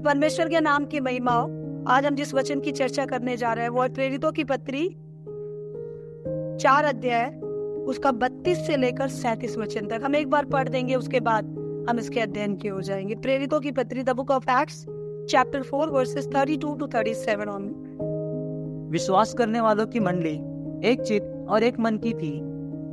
परमेश्वर के नाम की महिमा हो। आज हम जिस वचन की चर्चा करने जा रहे हैं वो है प्रेरितों की पत्री 4 अध्याय उसका 32 से लेकर 37 वचन तक। हम एक बार पढ़ देंगे, उसके बाद हम इसके अध्ययन के हो जाएंगे। प्रेरितों की पत्री the book of acts chapter 4 versus 32 to 37 on. विश्वास करने वालों की मंडली एक चित्त और एक मन की थी।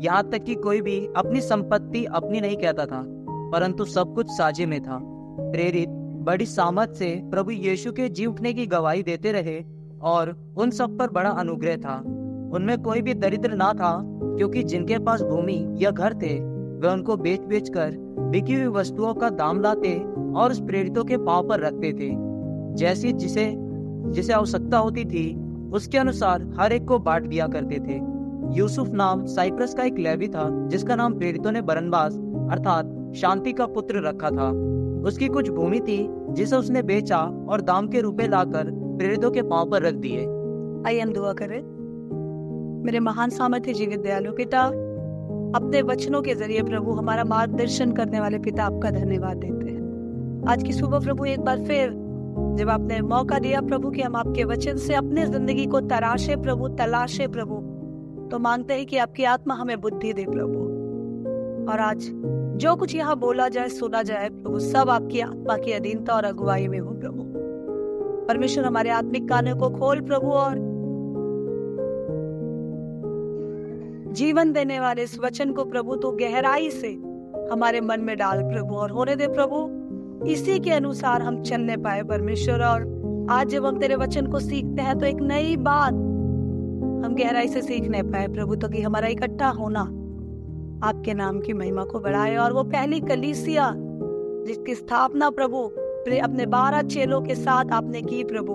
यहाँ तक कि कोई भी अपनी संपत्ति अपनी नहीं कहता था, परंतु सब कुछ साझे में था। प्रेरित बड़ी सामर्थ से प्रभु यीशु के जी उठने की गवाही देते रहे और उन सब पर बड़ा अनुग्रह था। उनमें कोई भी दरिद्र ना था, क्योंकि जिनके पास भूमि या घर थे वे उनको बेच बेच कर बिकी हुई वस्तुओं का दाम लाते और उस प्रेरितों के पांव पर रखते थे। जैसी जिसे आवश्यकता होती थी उसके अनुसार हर एक को बांट दिया करते थे। यूसुफ नाम साइप्रस का एक लेवी था, जिसका नाम प्रेरितों ने बरनबास अर्थात शांति का पुत्र रखा था। उसकी कुछ भूमि थी जिसे उसने बेचा और दाम के रुपए लाकर प्रेरितों के पांव पर रख दिए। आइए हम दुआ करें। मेरे महान सामर्थ्य जीवित दयालु पिता, अपने वचनों के जरिए प्रभु हमारा मार्गदर्शन करने वाले पिता, आपका धन्यवाद देते हैं। आज की सुबह प्रभु एक बार फिर जब आपने मौका दिया प्रभु कि हम आपके वचन से अपने जिंदगी को तराशे प्रभु, तलाशे प्रभु, तो मांगते हैं कि आपकी आत्मा हमें बुद्धि दे प्रभु। और आज जो कुछ यहाँ बोला जाए, सुना जाए प्रभु, सब आपकी आत्मा की अधीनता और अगुवाई में हो प्रभु। परमेश्वर हमारे आत्मिक कानों को खोल प्रभु, और जीवन देने वाले इस वचन को प्रभु तो गहराई से हमारे मन में डाल प्रभु, और होने दे प्रभु इसी के अनुसार हम चलने पाए परमेश्वर। और आज जब हम तेरे वचन को सीखते हैं तो एक नई बात हम गहराई से सीखने पाए प्रभु, तो कि हमारा इकट्ठा होना आपके नाम की महिमा को बढ़ाए। और वो पहली कलीसिया जिसकी स्थापना प्रभु अपने 12 चेलों के साथ आपने की प्रभु,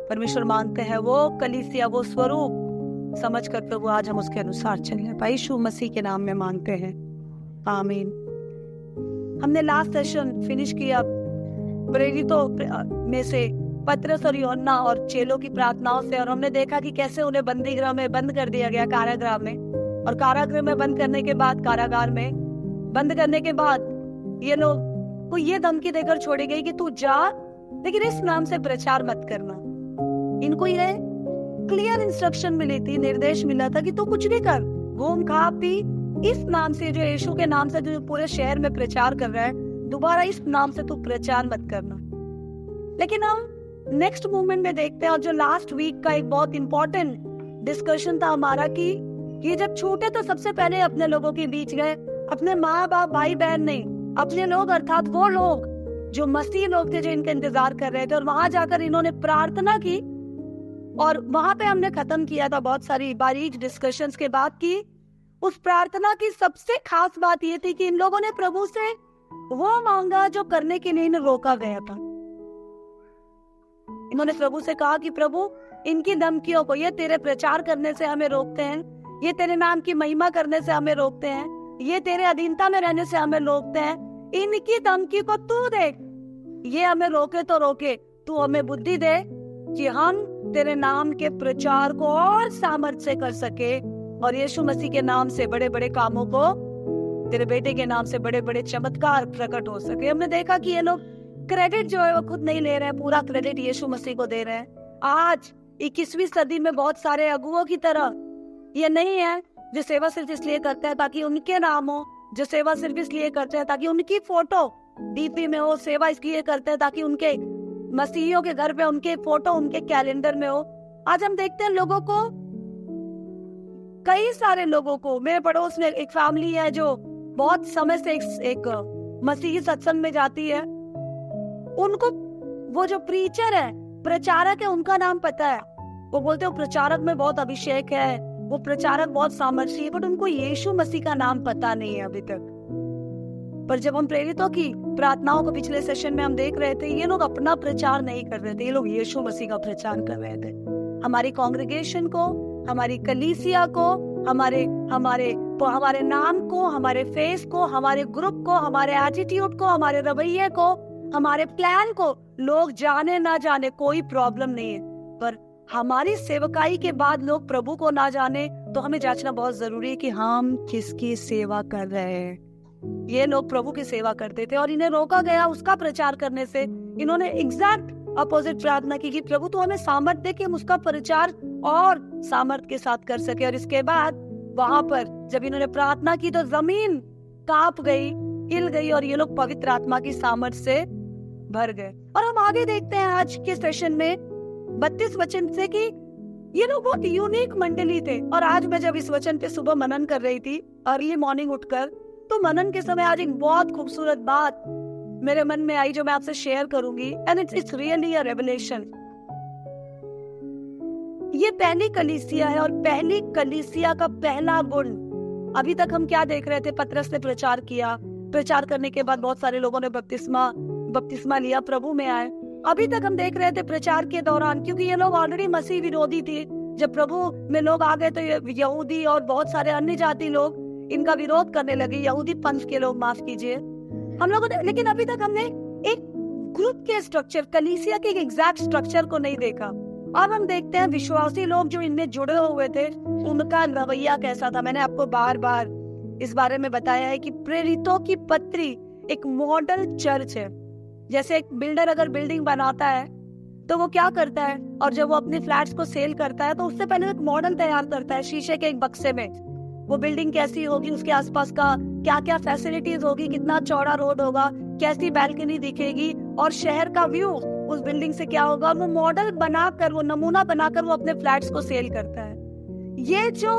परमेश्वर मांगते हैं वो कलीसिया, वो स्वरूप समझकर प्रभु आज हम उसके अनुसार चलने पाए। यीशु मसीह के नाम में मांगते हैं, आमीन। हमने लास्ट सेशन फिनिश किया प्रेरितों में से पतरस और यूहन्ना और चेलों की प्रार्थनाओं से, और हमने देखा कि कैसे उन्हें बंदी गृह में बंद कर दिया गया, कारागृह में। और कारागृह में बंद करने के बाद, कारागार में बंद करने के बाद ये लोग को ये धमकी देकर छोड़ी गई कि तू जा, लेकिन इस नाम से प्रचार मत करना। इनको ये क्लियर इंस्ट्रक्शन मिली थी, निर्देश मिला था कि तू कुछ नहीं कर, घूम खा पी, इस नाम से, जो यीशु के नाम से जो पूरे शहर में प्रचार कर रहा है, दोबारा इस नाम से तू प्रचार मत करना। लेकिन हम नेक्स्ट मूवमेंट में देखते हैं, और जो लास्ट वीक का एक बहुत इंपॉर्टेंट डिस्कशन था हमारा कि ये जब छूटे तो सबसे पहले अपने लोगों के बीच गए, अपने माँ बाप भाई बहन नहीं, अपने लोग अर्थात वो लोग जो मसीह लोग थे जो इनका इंतजार कर रहे थे। और वहां जाकर इन्होंने प्रार्थना की, और वहां पे हमने खत्म किया था बहुत सारी बारीक डिस्कशंस के बाद की उस प्रार्थना की सबसे खास बात ये थी कि इन लोगों ने प्रभु से वो मांगा जो करने के लिए इन्हें रोका गया था। इन्होंने प्रभु से कहा कि प्रभु इनकी धमकियों को, ये तेरे प्रचार करने से हमें रोकते हैं, ये तेरे नाम की महिमा करने से हमें रोकते हैं, ये तेरे अधीनता में रहने से हमें रोकते हैं, इनकी धमकी को तू देख, ये हमें रोके तो रोके, तू हमें बुद्धि दे कि हम तेरे नाम के प्रचार को और सामर्थ्य से कर सके, और यीशु मसीह के नाम से बड़े बड़े कामों को, तेरे बेटे के नाम से बड़े बड़े चमत्कार प्रकट हो सके। हमने देखा कि ये लोग क्रेडिट जो है वो खुद नहीं ले रहे हैं, पूरा क्रेडिट यीशु मसीह को दे रहे हैं। आज 21वीं सदी में बहुत सारे अगुओं की तरह ये नहीं है जो सेवा सिर्फ इसलिए करते हैं ताकि उनके नाम हो, जो सेवा सिर्फ इसलिए करते हैं ताकि उनकी फोटो डीपी में हो, सेवा इसलिए करते हैं ताकि उनके मसीहियों के घर पे उनके फोटो उनके कैलेंडर में हो। आज हम देखते हैं लोगों को, कई सारे लोगों को, मेरे पड़ोस में एक फैमिली है जो बहुत समय से एक मसीही सत्संग में जाती है, उनको वो जो प्रीचर है, प्रचारक है, उनका नाम पता है। वो बोलते हैं प्रचारक में बहुत अभिषेक है, वो प्रचारक बहुत सामर्थ्य है, बट उनको यीशु मसीह का नाम पता नहीं है अभी तक। पर जब हम प्रेरितों की प्रार्थनाओं को पिछले सेशन में हम देख रहे थे, ये लोग अपना प्रचार नहीं कर रहे थे, ये लोग यीशु मसीह का प्रचार कर रहे थे। हमारी कांग्रेगेशन को, हमारी कलीसिया को, हमारे नाम को, हमारे फेस को, हमारे ग्रुप को, हमारे एटीट्यूड को, हमारे रवैये को, हमारे प्लान को लोग जाने ना जाने कोई प्रॉब्लम नहीं है, पर हमारी सेवकाई के बाद लोग प्रभु को ना जाने तो हमें जांचना बहुत जरूरी है कि हम किसकी सेवा कर रहे हैं। ये लोग प्रभु की सेवा करते थे और इन्हें रोका गया उसका प्रचार करने से, इन्होंने एग्जैक्ट अपोजिट प्रार्थना की कि प्रभु तो हमें सामर्थ्य दे कि हम उसका प्रचार और सामर्थ्य के साथ कर सके। और इसके बाद वहां पर जब इन्होंने प्रार्थना की तो जमीन कांप गई, हिल गई और ये लोग पवित्र आत्मा की सामर्थ्य से भर गए। और हम आगे देखते हैं आज के सेशन में 32 वचन से कि ये लोग बहुत यूनिक मंडली थे। और आज मैं जब इस वचन पे सुबह मनन कर रही थी, अर्ली मॉर्निंग उठकर, तो मनन के समय आज एक बहुत खूबसूरत बात मेरे मन में आई जो मैं आपसे शेयर करूंगी। And it's really a revelation. ये पहली कलीसिया है और पहली कलीसिया का पहला गुण, अभी तक हम क्या देख रहे थे, पतरस ने प्रचार किया, प्रचार करने के बाद बहुत सारे लोगों ने बपतिस्मा लिया, प्रभु में आए। अभी तक हम देख रहे थे प्रचार के दौरान, क्योंकि ये लोग ऑलरेडी मसीह विरोधी थे, जब प्रभु में लोग आ गए तो यहूदी और बहुत सारे अन्य जाति लोग इनका विरोध करने लगे, यहूदी पंथ के लोग, माफ कीजिए हम लोगों ने। लेकिन अभी तक हमने एक ग्रुप के स्ट्रक्चर, कलीसिया के एग्जैक्ट स्ट्रक्चर को नहीं देखा। अब हम देखते हैं विश्वासी लोग जो इनमें जुड़े हुए थे, उनका रवैया कैसा था। मैंने आपको बार बार इस बारे में बताया है कि प्रेरितों की पत्री एक मॉडल चर्च है। जैसे एक बिल्डर अगर बिल्डिंग बनाता है तो वो क्या करता है, और जब वो अपने फ्लैट्स को सेल करता है तो उससे पहले एक मॉडल तैयार करता है शीशे के एक बक्से में। वो बिल्डिंग कैसी होगी, उसके आसपास का क्या क्या फैसिलिटीज होगी, कितना चौड़ा रोड होगा, कैसी बैल्कनी दिखेगी और शहर का व्यू उस बिल्डिंग से क्या होगा, वो मॉडल बनाकर, वो नमूना बनाकर वो अपने फ्लैट्स को सेल करता है। ये जो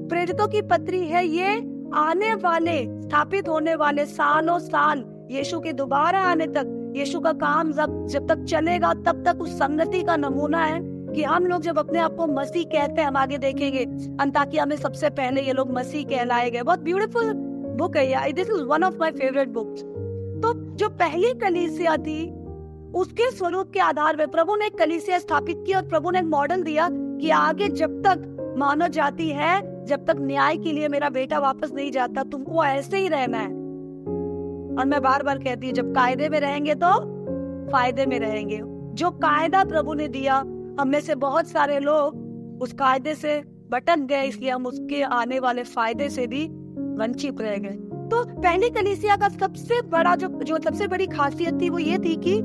प्रेरितों की पत्री है, ये आने वाले, स्थापित होने वाले सालों साल यीशु के दोबारा आने तक, यीशु का काम जब तक चलेगा तब तक उस संगति का नमूना है कि हम लोग जब अपने आप को मसीह कहते हैं, हम आगे देखेंगे अंताकिया में सबसे पहले ये लोग मसीह कहलाए गए। बहुत ब्यूटीफुल बुक है यार, this is one of my favourite books. तो जो पहली कलीसिया थी उसके स्वरूप के आधार पर प्रभु ने एक कलीसिया स्थापित की और प्रभु ने एक मॉडल दिया कि आगे जब तक मानव जाति है, जब तक न्याय के लिए मेरा बेटा वापस नहीं जाता, तुमको ऐसे ही रहना है। और मैं बार बार कहती हूँ, जब कायदे में रहेंगे तो फायदे में रहेंगे। जो कायदा प्रभु ने दिया, हम में से बहुत सारे लोग उस कायदे से भटक गए, इसलिए हम उसके आने वाले फायदे से भी वंचित रह गए। तो पहली कलीसिया का सबसे बड़ा जो सबसे बड़ी खासियत थी वो ये थी कि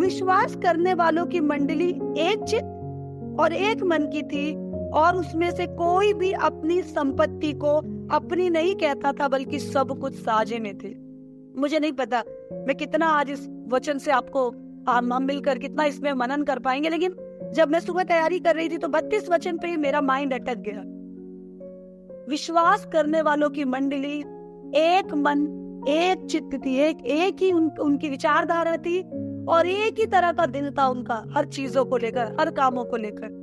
विश्वास करने वालों की मंडली एक चित्त और एक मन की थी, और उसमें से कोई भी अपनी संपत्ति को अपनी नहीं कहता था, बल्कि सब कुछ साझे में थे। मुझे नहीं पता मैं कितना आज इस वचन से आपको हम मिलकर कितना इसमें मनन कर पाएंगे, लेकिन जब मैं सुबह तैयारी कर रही थी तो 32 वचन पे ही मेरा माइंड अटक गया। विश्वास करने वालों की मंडली एक मन, एक चित्त थी, एक ही उनकी विचारधारा थी और एक ही तरह का दिल था उनका, हर चीजों को लेकर, हर कामों को लेकर।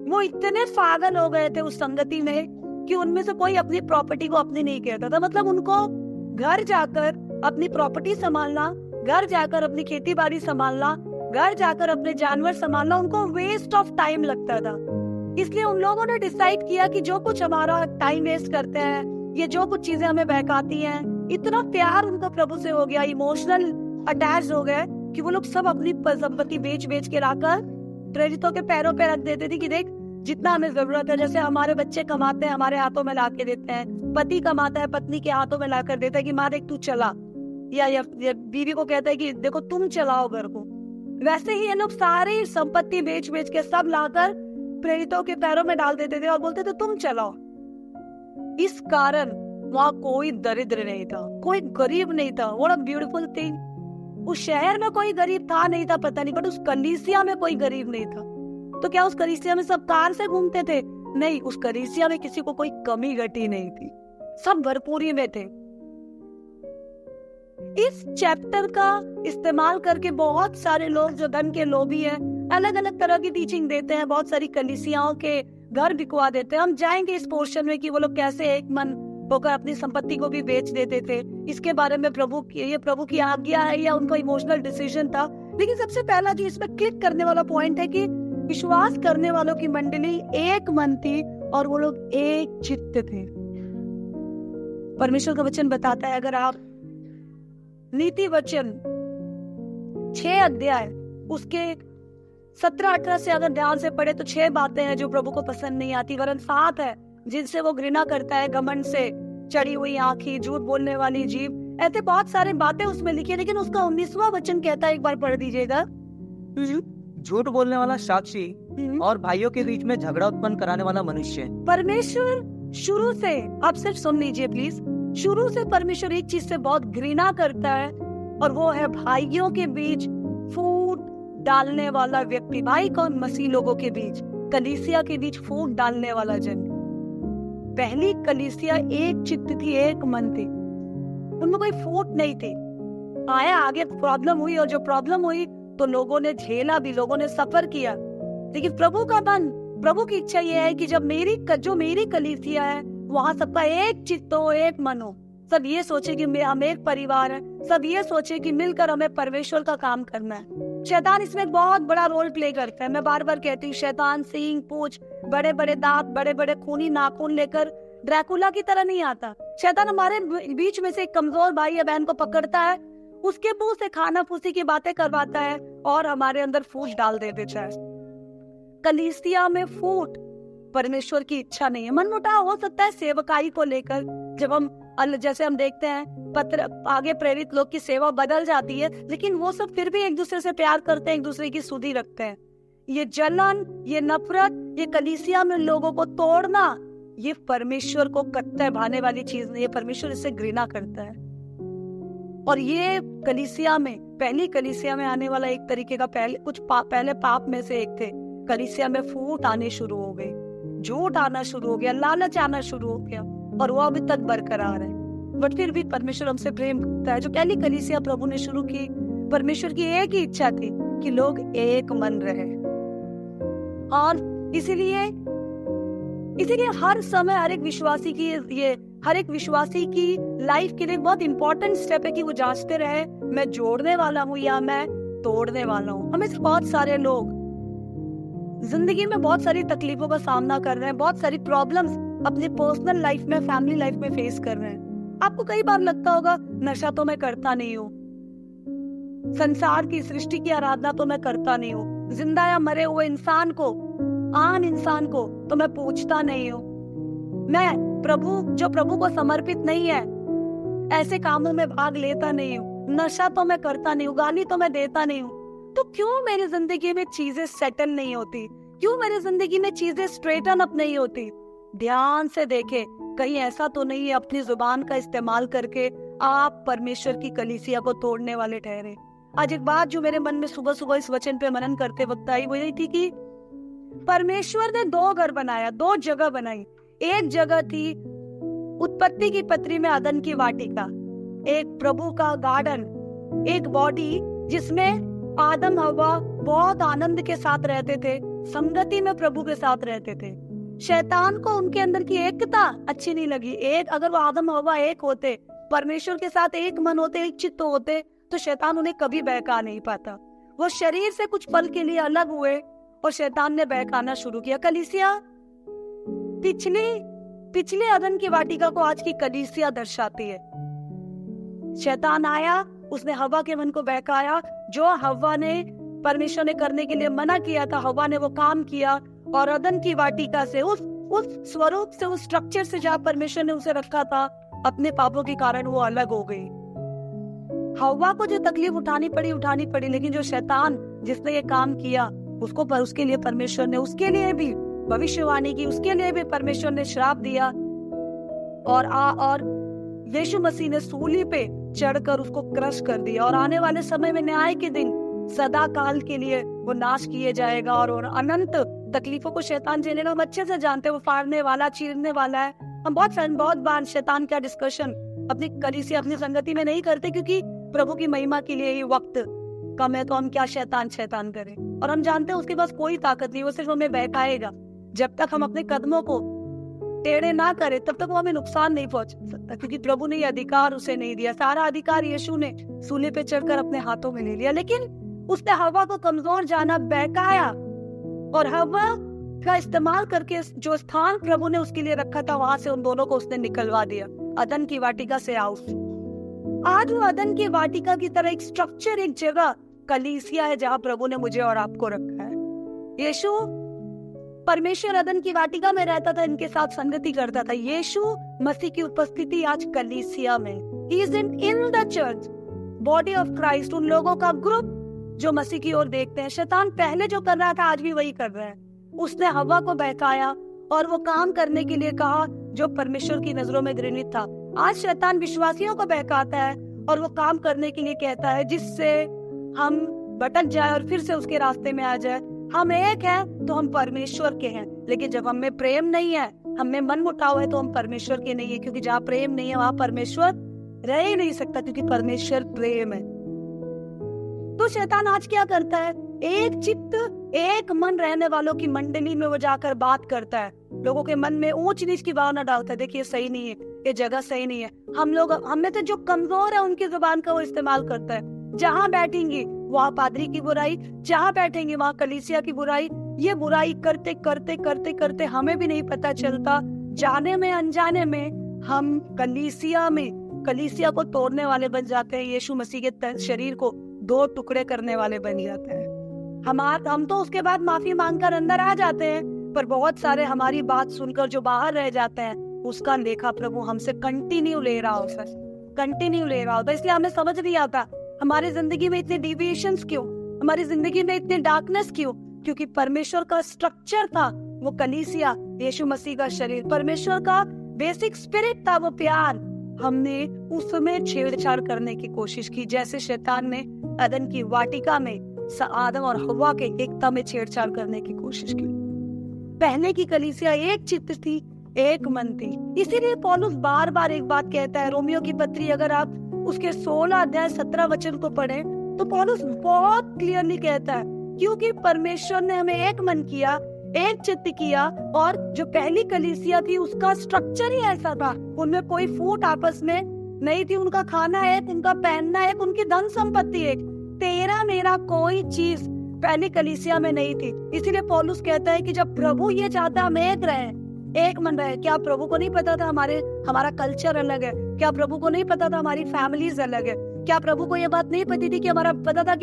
वो इतने पागल हो गए थे उस संगति में कि उनमें से कोई अपनी प्रॉपर्टी को अपनी नहीं कहता था। मतलब उनको घर जाकर अपनी प्रॉपर्टी संभालना, घर जाकर अपनी खेती बाड़ी संभालना, घर जाकर अपने जानवर संभालना उनको वेस्ट ऑफ टाइम लगता था। इसलिए उन लोगों ने डिसाइड किया कि जो कुछ हमारा टाइम वेस्ट करते हैं, ये जो कुछ चीजें हमें बहकाती हैं, इतना प्यार उनका प्रभु से हो गया, इमोशनल अटैच हो गए कि वो लोग सब अपनी संपत्ति बेच के लाकर प्रेरितों के पैरों पे रख देते थे कि देख जितना हमें जरूरत है। जैसे हमारे बच्चे कमाते हैं, हमारे हाथों में ला के देते हैं, पति कमाता है, पत्नी के हाथों में ला कर देता है कि माँ देख तू चला, या बीवी को कहता है कि देखो तुम चलाओ घर को। वैसे ही ये लोग सारी संपत्ति बेच के सब लाकर प्रेरितों के पैरों में डाल देते थे और बोलते थे तुम चलाओ। इस कारण वहाँ कोई दरिद्र नहीं था, कोई गरीब नहीं था। What a beautiful thing. उस शहर में कोई गरीब था नहीं था पता नहीं, बट उस कलीसिया में कोई गरीब नहीं था। तो क्या उस कलीसिया में सब कार से घूमते थे? नहीं, उस कलीसिया में किसी को कोई कमी घटी नहीं थी, सब भरपूरी में थे। इस चैप्टर का इस्तेमाल करके बहुत सारे लोग जो धन के लोभी हैं, अलग अलग तरह की टीचिंग देते हैं, बहुत सारी कलीसियाओं के घर बिकवा देते हैं। हम जाएंगे इस पोर्शन में कि वो लोग कैसे एक मन होकर अपनी संपत्ति को भी बेच देते थे। इसके बारे में ये प्रभु की आज्ञा है या उनका इमोशनल डिसीजन था। लेकिन सबसे पहला जो इसमें क्लिक करने वाला पॉइंट है कि विश्वास करने वालों की मंडली एक मन थी और वो लोग एक चित्त थे। परमेश्वर का वचन बताता है, अगर आप नीति वचन 6 अध्याय उसके 17-18 से अगर ध्यान से पढ़े तो 6 बातें हैं जो प्रभु को पसंद नहीं आती, वरन 7 है जिनसे वो घृणा करता है। घमंड से चढ़ी हुई आंखें, झूठ बोलने वाली जीभ, ऐसे बहुत सारे बातें उसमें लिखी है। लेकिन उसका 19वां वचन कहता है, एक बार पढ़ दीजिएगा, झूठ बोलने वाला साक्षी और भाइयों के बीच में झगड़ा उत्पन्न कराने वाला मनुष्य। परमेश्वर शुरू से, आप सिर्फ सुन लीजिए प्लीज, शुरू से परमेश्वर एक चीज से बहुत घृणा करता है और वो है भाइयों के बीच फूट डालने वाला व्यक्ति। भाई कौन? मसीह लोगों के बीच, कलीसिया के बीच फूट डालने वाला जन। पहली कलीसिया एक चित्त थी, एक मन थी, उनमें कोई फूट नहीं थी। आया आगे प्रॉब्लम हुई, और जो प्रॉब्लम हुई तो लोगों ने झेला भी, लोगों ने सफर किया। लेकिन प्रभु का मन, प्रभु की इच्छा ये है कि जब मेरी कलीसिया है वहां सबका एक चित्त हो, एक मन हो, सब ये सोचे कि हम एक परिवार है, सब ये सोचे कि मिलकर हमें परमेश्वर का काम करना है। शैतान इसमें एक बहुत बड़ा रोल प्ले करता है। मैं बार बार कहती हूँ, शैतान सींग पूंछ, बड़े बड़े दांत, बड़े बड़े खूनी नाखून लेकर ड्रैकुला की तरह नहीं आता। शैतान हमारे बीच में से एक कमजोर भाई या बहन को पकड़ता है, उसके मुंह से खाना फूसी की बातें करवाता है और हमारे अंदर फूट डाल देता है। कलीसिया में फूट परमेश्वर की इच्छा नहीं है। मनमुटाव हो सकता है सेवकाई को लेकर, जब हम जैसे हम देखते हैं पत्र आगे प्रेरित लोग की सेवा बदल जाती है, लेकिन वो सब फिर भी एक दूसरे से प्यार करते हैं, एक दूसरे की सुधि रखते हैं। ये जलन, ये नफरत, ये कलीसिया में लोगों को तोड़ना, ये परमेश्वर को कत्ते भाने वाली चीज नहीं है। परमेश्वर इससे घृणा करता है। और ये कलीसिया में, पहली कलीसिया में आने वाला एक तरीके का पहले पाप में से एक थे। कलीसिया में फूट आने शुरू हो गए, झूठ आना शुरू हो गया, लालच आना शुरू हो गया, और वो अभी तक बरकरार है। बट फिर भी परमेश्वर हमसे प्रेम करता है। जो पहली कलीसिया प्रभु ने शुरू की, परमेश्वर की एक ही इच्छा थी कि लोग एक मन रहे। और इसीलिए हर समय हर एक विश्वासी की लाइफ के लिए बहुत इंपॉर्टेंट स्टेप है कि वो जांचते रहे, मैं जोड़ने वाला हूँ या मैं तोड़ने वाला हूँ। हमें बहुत सारे लोग जिंदगी में बहुत सारी तकलीफों का सामना कर रहे हैं, बहुत सारी प्रॉब्लम्स अपनी पर्सनल लाइफ में, फैमिली लाइफ में फेस कर रहे हैं। आपको कई बार लगता होगा, नशा तो मैं करता नहीं हूँ, संसार की सृष्टि की आराधना तो मैं करता नहीं हूँ, जिंदा या मरे हुए इंसान को, आम इंसान को तो मैं पूछता नहीं हूँ, मैं प्रभु को समर्पित नहीं है ऐसे कामों में भाग लेता नहीं हूँ, नशा तो मैं करता नहीं हूँ, गाली तो मैं देता नहीं हूँ। तो क्यों मेरी जिंदगी में चीजें सेटल नहीं होती? क्यों मेरी जिंदगी में चीजें स्ट्रेटन अप नहीं होती? ध्यान से देखे, कहीं ऐसा तो नहीं है अपनी जुबान का इस्तेमाल करके आप परमेश्वर की कलीसिया को तोड़ने वाले ठहरे। आज एक बात जो मेरे मन में सुबह सुबह इस वचन पे मनन करते वक्त आई, वो यही थी कि परमेश्वर ने दो घर बनाया, दो जगह बनाई। एक जगह थी उत्पत्ति की पत्री में अदन की वाटिका, एक प्रभु का गार्डन, एक बॉडी जिसमें आदम हवा बहुत आनंद के साथ रहते थे, संगति में प्रभु के साथ रहते थे। शैतान को उनके अंदर की एकता अच्छी नहीं लगी। अगर वो आदम हवा एक होते, परमेश्वर के साथ एक मन होते, एक चित्त होते, तो शैतान उन्हें कभी बहका नहीं पाता। वो शरीर से कुछ पल के लिए अलग हुए और शैतान ने बहकाना शुरू किया। कलीसिया पिछले अदन की वाटिका को आज की कलीसिया दर्शाती है। शैतान आया, उसने हवा के मन को बहकाया। जो हवा ने परमेश्वर ने करने के लिए मना किया था, हवा ने वो काम किया और अदन की वाटिका से, उस स्वरूप से, उस स्ट्रक्चर से जहाँ परमेश्वर ने उसे रखा था, अपने पापों के कारण वो अलग हो गई। हवा को जो तकलीफ उठानी पड़ी, लेकिन जो शैतान जिसने ये काम किया उसके लिए परमेश्वर ने उसके लिए भी भविष्यवाणी की, उसके लिए भी परमेश्वर ने श्राप दिया और यीशु मसीह ने सूली पे चढ़कर उसको क्रश कर दिया। और आने वाले समय में न्याय के दिन सदा काल के लिए वो नाश किए जाएगा और अनंत तकलीफों को शैतान झेलेगा। हम अच्छे से जानते हैं वो फाड़ने वाला, चीरने वाला है। हम बहुत बार शैतान का डिस्कशन अपनी कलीसिया, अपनी संगति में नहीं करते, क्योंकि प्रभु की महिमा के लिए ये वक्त कम है, तो हम क्या शैतान करें। और हम जानते हैं उसके पास कोई ताकत नहीं, वो सिर्फ हमें बहकाएगा। जब तक हम अपने कदमों को टेढ़े ना करें तब तक वो हमें नुकसान नहीं पहुंचा सकता, क्योंकि प्रभु ने ये अधिकार उसे नहीं दिया। सारा अधिकार यीशु ने सूली पे चढ़कर अपने हाथों में ले लिया, लेकिन उसने हवा को कमजोर जाना, बहकाया, और हवा का इस्तेमाल करके जो स्थान प्रभु ने उसके लिए रखा था, वहां से उन दोनों को उसने निकलवा दिया, अदन की वाटिका से आउट। आज वो अदन की वाटिका की तरह एक स्ट्रक्चर, एक जगह कलीसिया है जहाँ प्रभु ने मुझे और आपको रखा है। यीशु परमेश्वर अदन की वाटिका में रहता था, इनके साथ संगति करता था। यीशु मसीह की उपस्थिति आज कलीसिया में, he is in the church, body of Christ, उन लोगों का ग्रुप जो मसीह की ओर देखते हैं। शैतान पहले जो कर रहा था आज भी वही कर रहा है। उसने हवा को बहकाया और वो काम करने के लिए कहा जो परमेश्वर की नजरों में घृणित था। आज शैतान विश्वासियों को बहकाता है और वो काम करने के लिए कहता है जिससे हम भटक जाए और फिर से उसके रास्ते में आ जाए। हम एक हैं तो हम परमेश्वर के हैं, लेकिन जब हम में प्रेम नहीं है, हम में मन मुटाव है, तो हम परमेश्वर के नहीं है, क्योंकि जहाँ प्रेम नहीं है वहाँ परमेश्वर रह ही नहीं सकता, क्योंकि परमेश्वर प्रेम है। तो शैतान आज क्या करता है, एक चित्त एक मन रहने वालों की मंडली में वो जाकर बात करता है, लोगों के मन में ऊंच नीच की भावना डालता है। देखिए सही नहीं है, ये जगह सही नहीं है। हम में तो जो कमजोर है उनकी जुबान का वो इस्तेमाल करता है। जहाँ बैठेंगे वहाँ पादरी की बुराई, जहाँ बैठेंगे वहाँ कलीसिया की बुराई। ये बुराई करते करते करते करते हमें भी नहीं पता चलता, जाने में अनजाने में हम कलीसिया को तोड़ने वाले बन जाते हैं। यीशु मसीह के शरीर को 2 टुकड़े करने वाले बन जाते हैं। हम तो उसके बाद माफी मांगकर अंदर आ जाते हैं, पर बहुत सारे हमारी बात सुनकर जो बाहर रह जाते हैं, उसका लेखा प्रभु हमसे कंटिन्यू ले रहा होता। इसलिए हमें समझ नहीं आता हमारी जिंदगी में इतने डिविएशंस क्यों, हमारी जिंदगी में इतने डार्कनेस क्यों। क्योंकि परमेश्वर का स्ट्रक्चर था वो कलीसिया, यीशु मसीह का शरीर, परमेश्वर का बेसिक स्पिरिट था वो प्यार। हमने उसमें छेड़छाड़ करने की कोशिश की, जैसे शैतान ने अदन की वाटिका में आदम और हव्वा के एकता में छेड़छाड़ करने की कोशिश की। पहले की कलीसिया एक चित्त थी, एक मन थी। इसीलिए पौलुस बार बार एक बात कहता है। रोमियो की पत्री अगर आप उसके 16 अध्याय 17 वचन को पढ़े तो पौलुस बहुत क्लियरली कहता है, क्योंकि परमेश्वर ने हमें एक मन किया, एक चित्त किया। और जो पहली कलीसिया थी उसका स्ट्रक्चर ही ऐसा था, उनमें कोई फूट आपस में नहीं थी। उनका खाना एक, उनका पहनना एक, उनकी धन संपत्ति एक। तेरा मेरा कोई चीज पहली कलीसिया में नहीं थी। इसीलिए पौलुस कहता है कि जब प्रभु ये चाहता हम एक रहे, एक मन रहे। क्या प्रभु को नहीं पता था हमारा कल्चर अलग है? क्या प्रभु को नहीं पता था हमारी फैमिलीज अलग है? क्या प्रभु को ये बात नहीं पता थी कि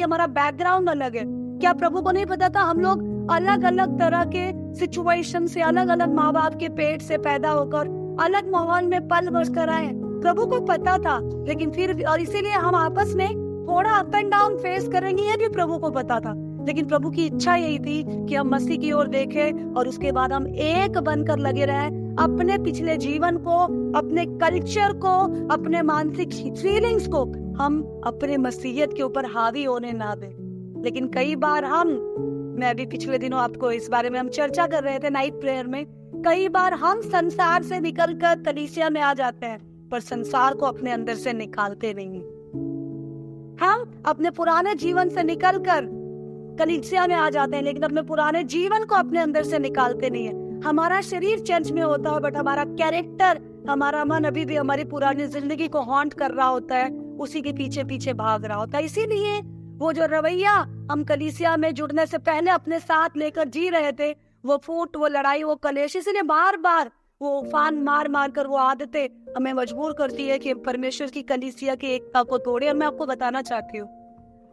हमारा बैकग्राउंड अलग है? क्या प्रभु को नहीं पता था हम लोग अलग अलग तरह के सिचुएशन से, अलग अलग माँ बाप के पेट से पैदा होकर अलग माहौल में पल बस कर आए? प्रभु को पता था, लेकिन फिर और इसीलिए हम आपस में थोड़ा अप एंड डाउन फेस करेंगे, ये भी प्रभु को पता था। लेकिन प्रभु की इच्छा यही थी कि हम मसीह की ओर देखें और उसके बाद हम एक बनकर लगे रहें। अपने पिछले जीवन को, अपने कल्चर को, अपने मानसिक फीलिंग्स को हम अपने मसीहियत के ऊपर हावी होने ना दें। लेकिन कई बार मैं भी पिछले दिनों आपको इस बारे में हम चर्चा कर रहे थे नाइट प्रेयर में, कई बार हम संसार से निकलकर कलीसिया में आ जाते हैं, पर संसार को अपने अंदर से निकालते नहीं। हम अपने पुराने जीवन से निकलकर कलीसिया में आ जाते हैं, लेकिन अपने पुराने जीवन को अपने अंदर से निकालते नहीं है। हमारा शरीर चर्च में होता है, बट हमारा कैरेक्टर, हमारा मन अभी भी हमारी पुरानी जिंदगी को हॉन्ट कर रहा होता है, उसी के पीछे पीछे भाग रहा होता है। इसीलिए वो जो रवैया हम कलीसिया में जुड़ने से पहले अपने साथ लेकर जी रहे थे, वो फूट, वो लड़ाई, वो कलेश, इसीलिए बार बार वो उफान मार मार कर वो आदतें हमें मजबूर करती है कि परमेश्वर की कलीसिया की एकता को तोड़े। और मैं आपको बताना चाहती हूँ,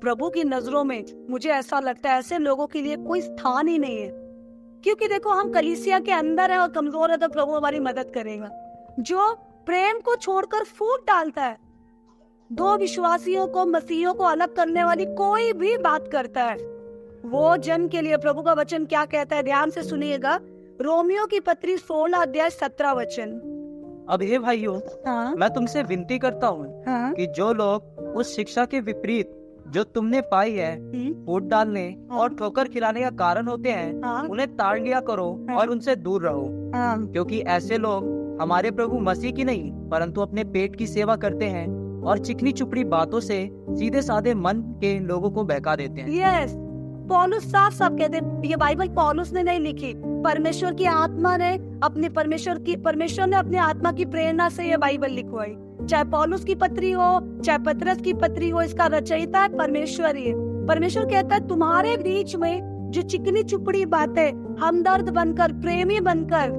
प्रभु की नजरों में मुझे ऐसा लगता है ऐसे लोगों के लिए कोई स्थान ही नहीं है। क्योंकि देखो, हम कलीसिया के अंदर है और कमजोर है, तो प्रभु हमारी मदद करेगा। जो प्रेम को छोड़कर फूट डालता है, 2 विश्वासियों को, मसीहियों को अलग करने वाली कोई भी बात करता है, वो जन के लिए प्रभु का वचन क्या कहता है, ध्यान से सुनिएगा। रोमियो की पत्री 16 अध्याय 17 वचन। अब हे भाइयों, मैं तुमसे विनती करता हूँ कि जो लोग उस शिक्षा के विपरीत जो तुमने पाई है, फूट डालने और ठोकर खिलाने का कारण होते हैं, उन्हें ताड़ लिया करो और उनसे दूर रहो। क्योंकि ऐसे लोग हमारे प्रभु मसीह की नहीं, परंतु अपने पेट की सेवा करते हैं और चिकनी चुपड़ी बातों से सीधे साधे मन के लोगों को बहका देते हैं। यस, पौलुस साफ साफ कहते हैं, ये बाइबल पौलुस ने नहीं लिखी, परमेश्वर की आत्मा ने परमेश्वर ने अपनी आत्मा की प्रेरणा से ये बाइबल लिखवाई। चाहे पौलुस की पत्री हो, चाहे पतरस की पत्री हो, इसका रचयिता है परमेश्वर ही है। परमेश्वर कहता है तुम्हारे बीच में जो चिकनी चुपड़ी बातें हमदर्द बनकर, प्रेमी बनकर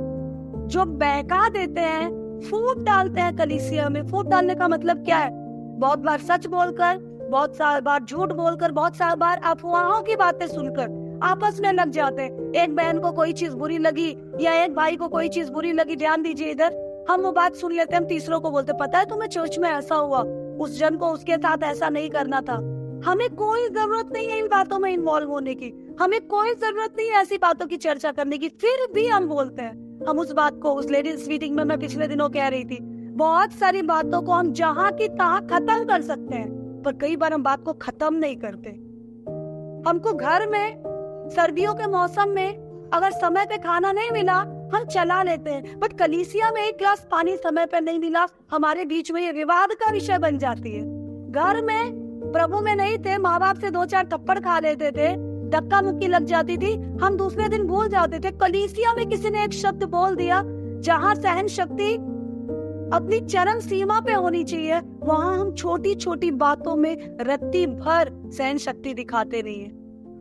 जो बहका देते हैं, फूट डालते हैं कलीसिया में। फूट डालने का मतलब क्या है? बहुत बार सच बोलकर, बहुत सारी बार झूठ बोलकर, बहुत सारी बार अफवाहों की बातें सुनकर आपस में लग जाते हैं। एक बहन को कोई चीज बुरी लगी या एक भाई को कोई चीज बुरी लगी, ध्यान दीजिए इधर, हम वो बात सुन लेते हैं, हम तीसरों को बोलते, पता है तुम्हें चर्च में ऐसा हुआ, उस जन को उसके साथ ऐसा नहीं करना था। हमें कोई जरूरत नहीं है इन बातों में इन्वॉल्व होने की, हमें कोई जरूरत नहीं है ऐसी बातों की चर्चा करने की, फिर भी हम बोलते हैं। हम उस बात को, उस लेडीज मीटिंग में मैं पिछले दिनों कह रही थी, बहुत सारी बातों को हम जहां की तहां खत्म कर सकते हैं, पर कई बार हम बात को खत्म नहीं करते। हमको घर में सर्दियों के मौसम में अगर समय पे खाना नहीं मिला, हम चला लेते हैं, बट कलीसिया में एक गिलास पानी समय पे नहीं मिला, हमारे बीच में ये विवाद का विषय बन जाती है। घर में प्रभु में नहीं थे, माँ बाप से 2-4 थप्पड़ खा लेते थे, धक्का मुक्की लग जाती थी, हम दूसरे दिन भूल जाते थे। कलीसिया में किसी ने एक शब्द बोल दिया, जहाँ सहन शक्ति अपनी चरम सीमा पे होनी चाहिए, वहाँ हम छोटी छोटी बातों में रत्ती भर सहन शक्ति दिखाते नहीं है।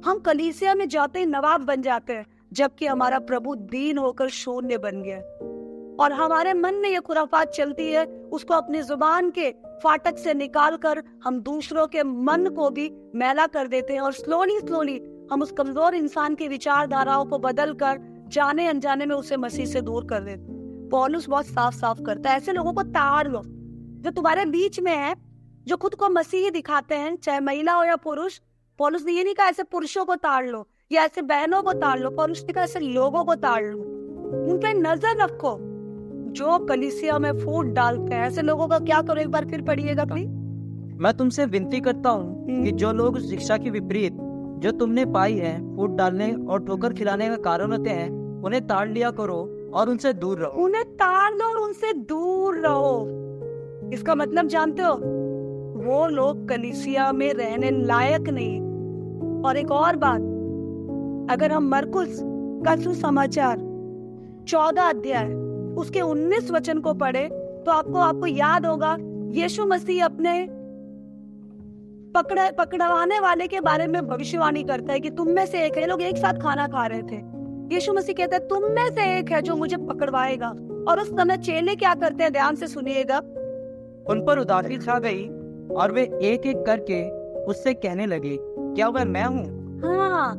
हम कलीसिया में जाते ही नवाब बन जाते हैं, जबकि हमारा प्रभु दीन होकर शून्य बन गया, और हमारे मन में ये खुराफात चलती है, उसको अपनी जुबान के फाटक से निकाल कर हम दूसरों के मन को भी मैला कर देते हैं, और स्लोली हम उस कमजोर इंसान की विचारधाराओं को बदल कर जाने अनजाने में उसे मसीह से दूर कर देते हैं। पौलुस बहुत साफ साफ करता है, ऐसे लोगों को ताड़ लो जो तुम्हारे बीच में है, जो खुद को मसीही दिखाते हैं, चाहे महिला हो या पुरुष। पौलुस ने ये नहीं कहा ऐसे पुरुषों को ताड़ लो या ऐसे बहनों को ताड़ लो, पौलुस ने कहा ऐसे लोगों को ताड़ लो, उन पे नजर रखो जो कलीसिया में फूट डालते हैं। ऐसे लोगों का क्या करो, एक बार फिर पढ़िएगा प्लीज। मैं तुमसे विनती करता हूँ कि जो लोग उस शिक्षा की विपरीत जो तुमने पाई है, फूट डालने और ठोकर खिलाने का कारण होते हैं, उन्हें ताड़ लिया करो और उनसे दूर रहो। उन्हें ताड़ लो और उनसे दूर रहो। इसका मतलब जानते हो, वो लोग कलीसिया में रहने लायक नहीं। और एक और बात, अगर हम मरकुस का सुसमाचार 14 अध्याय उसके 19 वचन को पढ़े तो आपको याद होगा, यीशु मसीह अपने पकड़वाने वाले के बारे में भविष्यवाणी करता है कि तुम में से एक है। लोग एक साथ खाना खा रहे थे, यीशु मसीह कहता है तुम में से एक है जो मुझे पकड़वाएगा। और उस समय चेले क्या करते हैं, ध्यान से सुनिएगा। उन पर उदासी छा गई और वे एक एक करके उससे कहने लगे, क्या वह मैं हूँ? हाँ,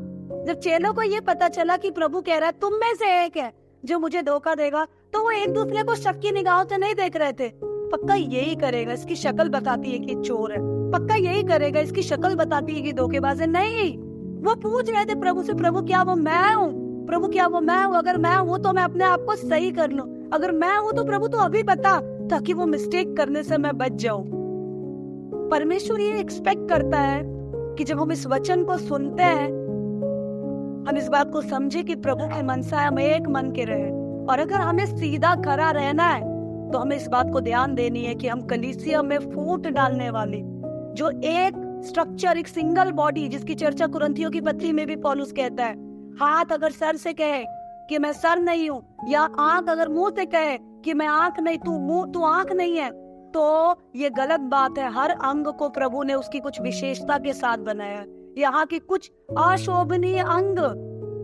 जब चेलों को ये पता चला कि प्रभु कह रहा है तुम में से एक है जो मुझे धोखा देगा, तो वो एक दूसरे को शक की निगाहों से नहीं देख रहे थे। पक्का यही करेगा, इसकी शक्ल बताती है कि चोर है, पक्का यही करेगा, इसकी शक्ल बताती है कि धोखेबाज है। नहीं, वो पूछ रहे थे प्रभु से, प्रभु क्या वो मैं हूँ? प्रभु क्या वो मैं हूँ? अगर मैं हूँ तो मैं अपने आप को सही कर लूं, अगर मैं हूँ तो प्रभु तो अभी बता, ताकि वो मिस्टेक करने से मैं बच जाऊं। परमेश्वर ये एक्सपेक्ट करता है कि जब हम इस वचन को सुनते हैं, हम इस बात को समझे कि प्रभु की मनसा है हम एक मन के रहे। और अगर हमें सीधा खरा रहना है तो हमें इस बात को ध्यान देनी है कि हम कलीसिया में फूट डालने वाले, जो एक स्ट्रक्चर, एक सिंगल बॉडी, जिसकी चर्चा कुरिन्थियों की पत्री में भी पौलुस कहता है, हाथ अगर सर से कहे कि मैं सर नहीं हूँ, या आंख अगर मुंह से कहे कि मैं आंख नहीं, तू आंख नहीं है, तो ये गलत बात है। हर अंग को प्रभु ने उसकी कुछ विशेषता के साथ बनाया है। यहाँ की कुछ अशोभनीय अंग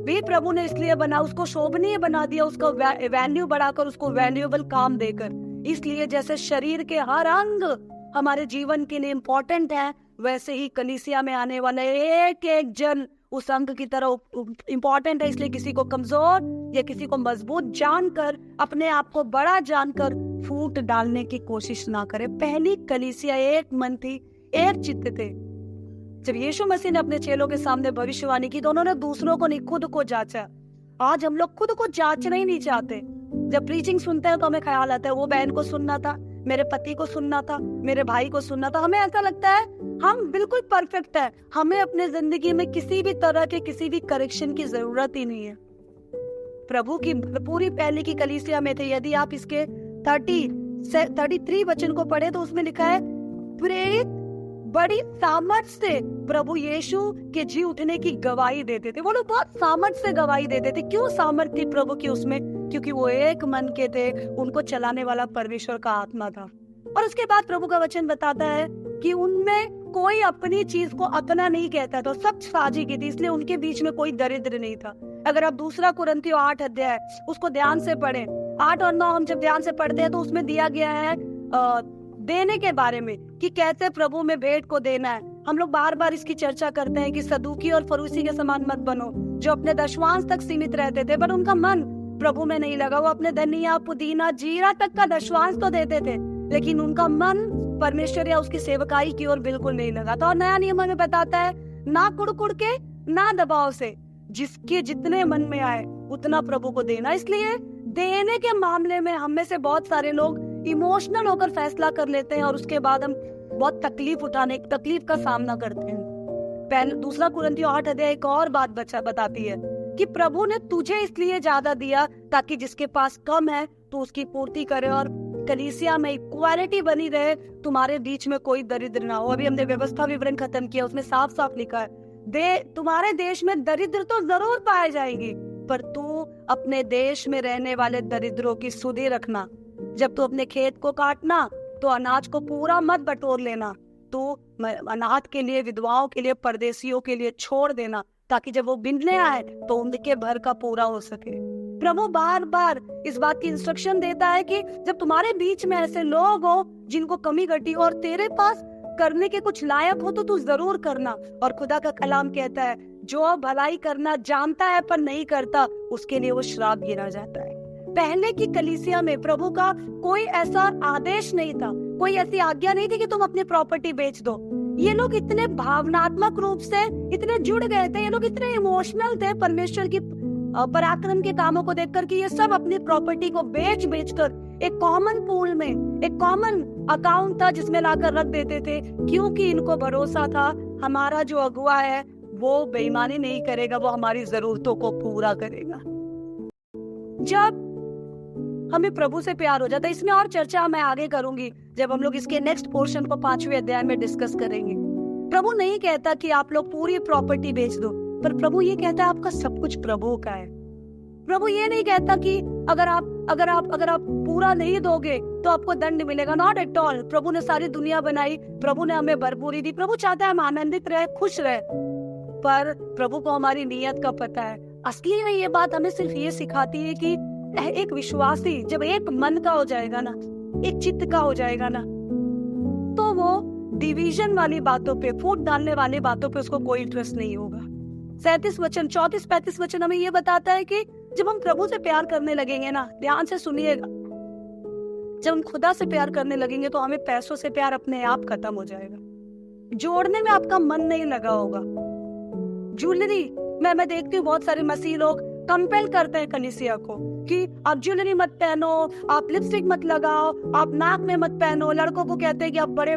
भी प्रभु ने इसलिए बना, उसको शोभनीय बना दिया, उसका वैल्यू बढ़ाकर, उसको वैल्यूएबल काम देकर। इसलिए जैसे शरीर के हर अंग हमारे जीवन के लिए इम्पोर्टेंट है, वैसे ही कलीसिया में आने वाला एक एक जन उस अंग की तरह इम्पोर्टेंट है। इसलिए किसी को कमजोर या किसी को मजबूत जानकर, अपने आप को बड़ा जानकर फूट डालने की कोशिश ना करे। पहली कलीसिया एक मन थी, एक चित्त थे। जब यीशु मसीह ने अपने चेलों के सामने भविष्यवाणी की तो उन्होंने दूसरों को नहीं, खुद को जांचा। आज हम लोग खुद को जांचना ही नहीं चाहते। जब प्रीचिंग सुनते हैं तो हमें ख्याल आता है वो बहन को सुनना था, मेरे पति को सुनना था, मेरे भाई को सुनना था। हमें ऐसा लगता है हम बिल्कुल परफेक्ट है, हमें अपने जिंदगी में किसी भी तरह के किसी भी करेक्शन की जरूरत ही नहीं है। प्रभु की पूरी पहले की कलीसिया में थे। यदि आप इसके 33 वचन को पढ़े तो उसमें लिखा है, प्रेरित बड़ी सामर्थ से प्रभु यीशु के जी उठने की गवाही देते थे। वो लोग बहुत सामर्थ से गवाही देते थे। क्यों सामर्थ थी प्रभु की उसमें? क्योंकि वो एक मन के थे, उनको चलाने वाला परमेश्वर का आत्मा था। और उसके बाद प्रभु का वचन बताता है कि उनमें कोई अपनी चीज को अपना नहीं कहता था, सब साझी की थी, इसलिए उनके बीच में कोई दरिद्र नहीं था। अगर आप दूसरा कुरिन्थियों 8 अध्याय उसको ध्यान से पढ़ें, 8 और 9 हम जब ध्यान से पढ़ते हैं तो उसमें दिया गया है देने के बारे में कि कैसे प्रभु में भेंट को देना है। हम लोग बार बार इसकी चर्चा करते हैं कि सदूकी और फरूसी के समान मत बनो, जो अपने दशवांश तक सीमित रहते थे, पर उनका मन प्रभु में नहीं लगा। वो अपने धनिया, पुदीना, जीरा तक का दशवांश तो देते थे, लेकिन उनका मन परमेश्वर या उसकी सेवकाई की ओर बिल्कुल नहीं लगाता। और नया नियम हमें बताता है, ना कुड़ के ना दबाव से, जिसके जितने मन में आए उतना प्रभु को देना। इसलिए देने के मामले में हम में से बहुत सारे लोग इमोशनल होकर फैसला कर लेते हैं और उसके बाद हम बहुत तकलीफ का सामना करते हैं। दूसरा कुरिन्थियों 8 अध्याय एक और बात बताती है कि प्रभु ने तुझे इसलिए ज्यादा दिया ताकि जिसके पास कम है तो उसकी पूर्ति करे और कलीसिया में इक्वालिटी बनी रहे, तुम्हारे बीच में कोई दरिद्र ना हो। अभी हमने व्यवस्था विवरण खत्म किया, उसमें साफ साफ लिखा है तुम्हारे देश में दरिद्र तो जरूर पाए जाएंगे, पर तू अपने देश में रहने वाले दरिद्रों की सुधि रखना। जब तू अपने खेत को काटना तो अनाज को पूरा मत बटोर लेना, तू अनाथ के लिए, विधवाओं के लिए, परदेशियों के लिए छोड़ देना, ताकि जब वो बिनने आए तो उनके भर का पूरा हो सके। प्रभु बार बार इस बात की इंस्ट्रक्शन देता है कि जब तुम्हारे बीच में ऐसे लोग हो जिनको कमी घटी और तेरे पास करने के कुछ लायक हो तो तू जरूर करना। और खुदा का कलाम कहता है, जो भलाई करना जानता है पर नहीं करता, उसके लिए वो श्राप गिना जाता है। पहले की कलीसिया में प्रभु का कोई ऐसा आदेश नहीं था, कोई ऐसी आज्ञा नहीं थी कि तुम अपनी प्रॉपर्टी बेच दो। ये लोग इतने भावनात्मक रूप से इतने जुड़ गए थे, ये लोग इतने इमोशनल थे परमेश्वर की पराक्रम के कामों को देखकर कि ये सब अपनी प्रॉपर्टी को बेच कर एक कॉमन पूल में, एक कॉमन अकाउंट था जिसमें लाकर रख देते थे, क्योंकि इनको भरोसा था हमारा जो अगुआ है वो बेईमानी नहीं करेगा, वो हमारी जरूरतों को पूरा करेगा। जब हमें प्रभु से प्यार हो जाता है, इसमें और चर्चा मैं आगे करूंगी जब हम लोग इसके नेक्स्ट पोर्शन को 5वें अध्याय में डिस्कस करेंगे। प्रभु नहीं कहता कि आप लोग पूरी प्रॉपर्टी बेच दो, पर प्रभु ये कहता है आपका सब कुछ प्रभु का है। प्रभु ये नहीं कहता कि अगर आप पूरा नहीं दोगे तो आपको दंड मिलेगा, नॉट एट ऑल। प्रभु ने सारी दुनिया बनाई, प्रभु ने हमें भरपूरी दी, प्रभु चाहता है हम आनंदित रहे, खुश रहे, पर प्रभु को हमारी नीयत का पता है। असली में ये बात हमें सिर्फ ये सिखाती है कि एक विश्वासी जब एक मन का हो जाएगा ना, एक चित्त का हो जाएगा ना, तो वो डिवीजन वाली बातों पे, फूट डालने वाली बातों पे उसको कोई इंटरेस्ट नहीं होगा। 34-35 वचन हमें ये बताता है कि जब हम प्रभु से प्यार करने लगेंगे ना, ध्यान से सुनिएगा, जब हम खुदा से प्यार करने लगेंगे तो हमें पैसों से प्यार अपने आप खत्म हो जाएगा। जोड़ने में आपका मन नहीं लगा होगा। ज्वेलरी मैं देखती हूँ बहुत सारे मसीह लोग कंपेल करते हैं कलीसिया को कि आप ज्वेलरी मत पहनो, आप लिपस्टिक मत लगाओ, आप नाक में मत पहनो। लड़कों को कहते हैं कि आप बड़े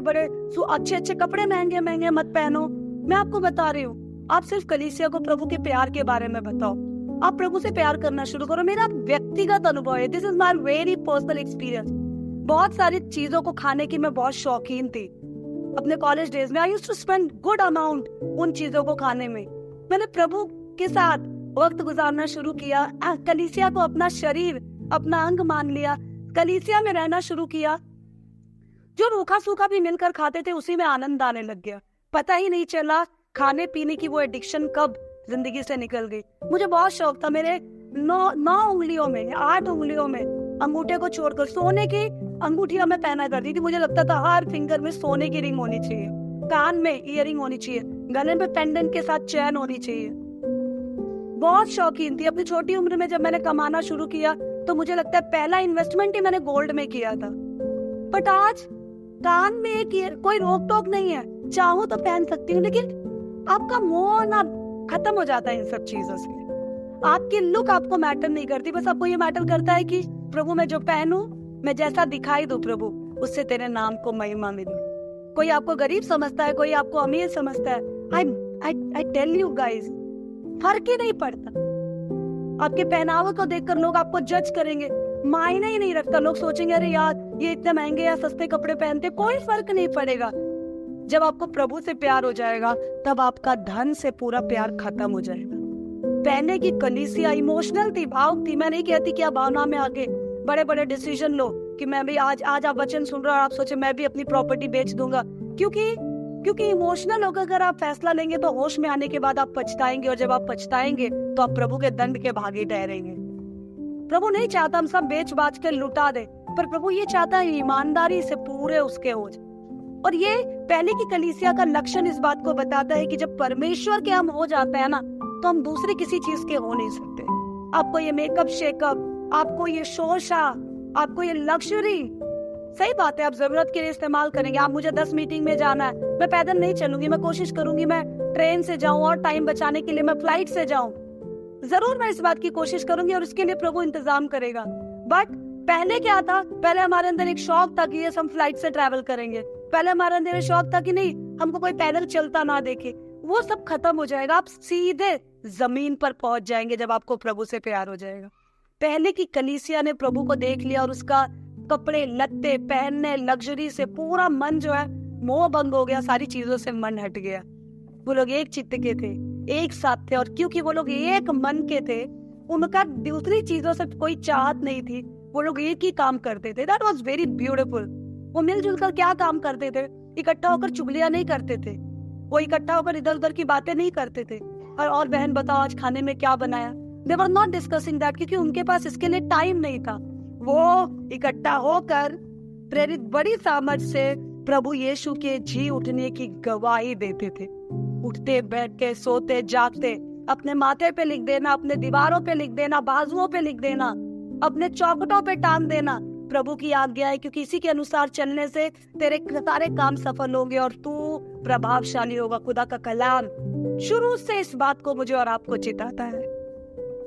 अच्छे कपड़े महंगे मत पहनो। मैं आपको बता रही हूँ, आप सिर्फ कलीसिया को प्रभु के प्यार के बारे में बताओ, आप प्रभु से प्यार करना शुरू करो। मेरा व्यक्तिगत अनुभव है, this is my very personal experience. बहुत सारी चीजों को खाने की मैं बहुत शौकीन थी अपने कॉलेज डेज में। I used to spend good amount उन चीजों को खाने में। मैंने प्रभु के साथ वक्त गुजारना शुरू किया, कलीसिया को अपना शरीर, अपना अंग मान लिया, कलीसिया में रहना शुरू किया। जो रूखा सूखा भी मिलकर खाते थे उसी में आनंद आने लग गया, पता ही नहीं चला खाने पीने की वो एडिक्शन कब जिंदगी से निकल गई। मुझे बहुत शौक था, मेरे 9 उंगलियों में, 8 उंगलियों में अंगूठे को छोड़कर सोने की अंगूठियां मैं पहना करती थी। मुझे लगता था हर फिंगर में सोने की रिंग होनी चाहिए, कान में ईयरिंग होनी चाहिए, गले में पेंडेंट के साथ चैन होनी चाहिए। बहुत शौकीन थी। अपनी छोटी उम्र में जब मैंने कमाना शुरू किया तो मुझे लगता है पहला इन्वेस्टमेंट ही मैंने गोल्ड में किया था। बट आज कान में एक कोई रोक टोक नहीं है, चाहूं तो पहन सकती हूँ, लेकिन आपका मोह ना खत्म हो जाता है इन सब चीजों से। आपकी लुक आपको मैटर नहीं करती, बस आपको ये मैटर करता है कि प्रभु मैं जो पहनूं, मैं जैसा दिखाई दूं प्रभु, उससे तेरे नाम को महिमा मिले। कोई आपको गरीब समझता है, कोई आपको अमीर समझता है। आई टेल यू गाइस, फर्क ही नहीं पड़ता। आपके पहनावे को देखकर लोग आपको जज करेंगे, मायने ही नहीं रखता। लोग सोचेंगे अरे यार ये इतने महंगे या सस्ते कपड़े पहनते, कोई फर्क नहीं पड़ेगा। जब आपको प्रभु से प्यार हो जाएगा तब आपका धन से पूरा प्यार खत्म हो जाएगा। पहले की कलीसिया इमोशनल थी, भावुक थी। मैं नहीं कहती कि आप भावना में आगे बड़े बड़े डिसीजन लो कि मैं भी आज आप वचन सुन रहे हो और आप सोचे मैं भी अपनी प्रॉपर्टी बेच दूंगा, क्योंकि इमोशनल होकर अगर आप फैसला लेंगे तो होश में आने के बाद आप पछताएंगे, और जब आप पछताएंगे तो आप प्रभु के दंड के भागी ठहरेंगे। प्रभु नहीं चाहता हम सब बेच बाच के लुटा दे, पर प्रभु ये चाहता है ईमानदारी से पूरे उसके हो जाए। और ये पहले की कलीसिया का लक्षण इस बात को बताता है कि जब परमेश्वर के हम हो जाते हैं ना, तो हम दूसरे किसी चीज के हो नहीं सकते। आपको ये मेकअप शेकअप, आपको ये शोशा, आपको ये लग्जरी सही बात है, आप जरूरत के लिए इस्तेमाल करेंगे। आप मुझे 10 मीटिंग में जाना है, मैं पैदल नहीं चलूंगी, मैं कोशिश करूंगी मैं ट्रेन से जाऊं और टाइम बचाने के लिए मैं फ्लाइट से जाऊं। जरूर मैं इस बात की कोशिश करूंगी और उसके लिए प्रभु इंतजाम करेगा। बट पहले क्या था, पहले हमारे अंदर एक शौक था कि ये हम फ्लाइट से ट्रैवल करेंगे। पहले हमारे अंदर एक शौक था कि नहीं, हमको कोई पैदल चलता ना देखे। वो सब खत्म हो जाएगा, आप सीधे जमीन पर पहुंच जाएंगे जब आपको प्रभु से प्यार हो जाएगा। पहले की कलीसिया ने प्रभु को देख लिया और उसका कपड़े लत्ते पहनने लग्जरी से पूरा मन जो है मोह भंग हो गया, सारी चीजों से मन हट गया। वो लोग एक चित्त के थे, एक साथ थे, और क्योंकि वो लोग एक मन के थे, उनका दूसरी चीजों से कोई चाहत नहीं थी। वो लोग एक ही काम करते थे। That was very beautiful. वो मिलजुल कर क्या काम करते थे? इकट्ठा होकर चुगलियां नहीं करते थे, वो इकट्ठा होकर इधर उधर की बातें नहीं करते थे। और बहन बताओ आज खाने में क्या बनाया? दे वर नॉट डिस्कसिंग दैट, क्योंकि उनके पास इसके लिए टाइम नहीं था। वो इकट्ठा होकर प्रेरित बड़ी सामर्थ से प्रभु यीशु के जी उठने की गवाही देते थे। उठते बैठते सोते जागते अपने माथे पे लिख देना, अपने दीवारों पे लिख देना, बाजुओं पे लिख देना, अपने चौखटों पे टांग देना, प्रभु की आज्ञा है, क्योंकि इसी के अनुसार चलने से तेरे सारे काम सफल होंगे और तू प्रभावशाली होगा। खुदा का कलाम शुरू से इस बात को मुझे और आपको चिताता है।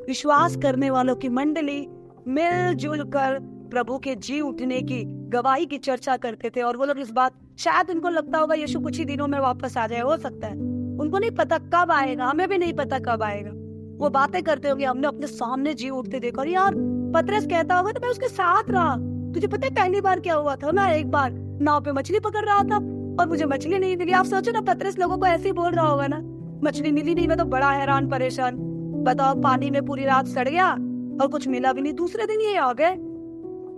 विश्वास करने वालों की मंडली मिलजुल कर प्रभु के जी उठने की गवाही की चर्चा करते थे। और वो लोग इस बात, शायद उनको लगता होगा यीशु कुछ ही दिनों में वापस आ जाए, हो सकता है, उनको नहीं पता कब आएगा, हमें भी नहीं पता कब आएगा। वो बातें करते होंगे, हमने अपने सामने जी उठते देखा। और यार पतरस कहता होगा तो मैं उसके साथ रहा। तुझे पता है पहली बार क्या हुआ था? मैं एक बार नाव पे मछली पकड़ रहा था और मुझे मछली नहीं मिली। आप सोचो ना, पतरस लोगों को ऐसे ही बोल रहा होगा ना, मछली मिली नहीं, मैं तो बड़ा हैरान परेशान। बताओ, पानी में पूरी रात सड़ गया और कुछ मिला भी नहीं, दूसरे दिन ये आ गए।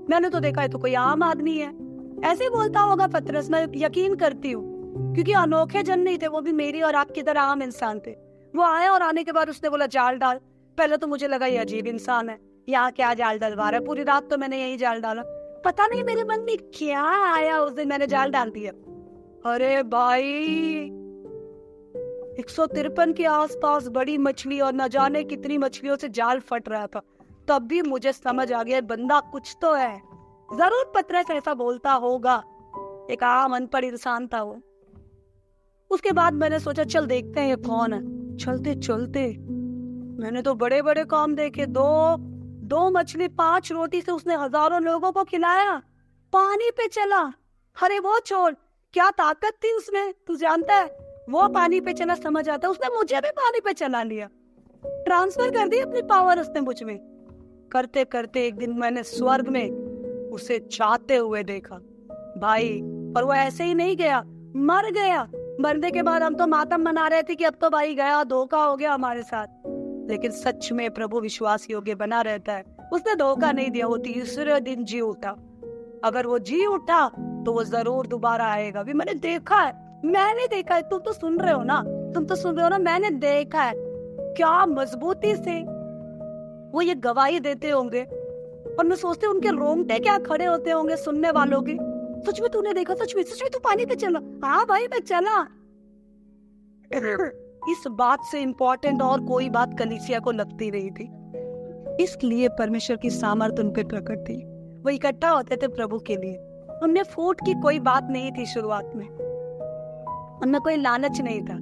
मैंने तो देखा है तो कोई आम आदमी है, ऐसे बोलता होगा पतरस, मैं यकीन करती हूँ, क्योंकि अनोखे जन नहीं थे, वो भी मेरी और आपकी तरह आम इंसान थे। वो आए और आने के बाद उसने बोला जाल डाल। पहले तो मुझे लगा ये अजीब इंसान है, यहाँ क्या जाल डलवा रहा है, पूरी रात तो मैंने यही जाल डाला। पता नहीं मेरे मन में क्या आया उस दिन, मैंने जाल डाल दिया। अरे भाई 153 के आसपास बड़ी मछली और न जाने कितनी मछलियों से जाल फट रहा था। तब भी मुझे समझ आ गया बंदा कुछ तो है। जरूर पतरस ऐसा बोलता होगा, एक आम अनपढ़ इंसान था वो। उसके बाद मैंने सोचा चल देखते हैं ये कौन है। चलते चलते मैंने तो बड़े बड़े काम देखे। दो मछली 5 रोटी से उसने हजारों लोगों को खिलाया, पानी पे चला। अरे वो छोड़, क्या ताकत थी उसमें, तू जानता है। वो पानी पे चला, समझ आता है, उसने मुझे भी पानी पे चला लिया, ट्रांसफर कर दी अपनी पावर उसने मुझ में। करते करते एक दिन मैंने स्वर्ग में उसे जाते हुए देखा भाई। और वो ऐसे ही नहीं गया, मर गया। मरने के बाद हम तो मातम मना रहे थे कि अब तो भाई गया, धोखा हो गया हमारे साथ। लेकिन सच में प्रभु विश्वास योग्य बना रहता है, उसने धोखा नहीं दिया। वो तीसरे दिन जी उठा। अगर वो जी उठा तो वो जरूर दोबारा आएगा। भी मैंने देखा है, मैंने देखा है, तुम तो सुन रहे हो ना, मैंने देखा है क्या मजबूती से वो ये गवाही देते होंगे। और मैं सोचते उनके रोंगटे क्या खड़े होते होंगे सुनने वालों के। सच में तूने देखा? सच में तू पानी पे चला? हाँ भाई मैं चला। इस बात से इम्पोर्टेंट और कोई बात कलीसिया को लगती नहीं थी, इसलिए परमेश्वर की सामर्थ उन पे प्रकट थी। वो इकट्ठा होते थे प्रभु के लिए। उनमें फूट की कोई बात नहीं थी शुरुआत में, उनमें कोई लालच नहीं था।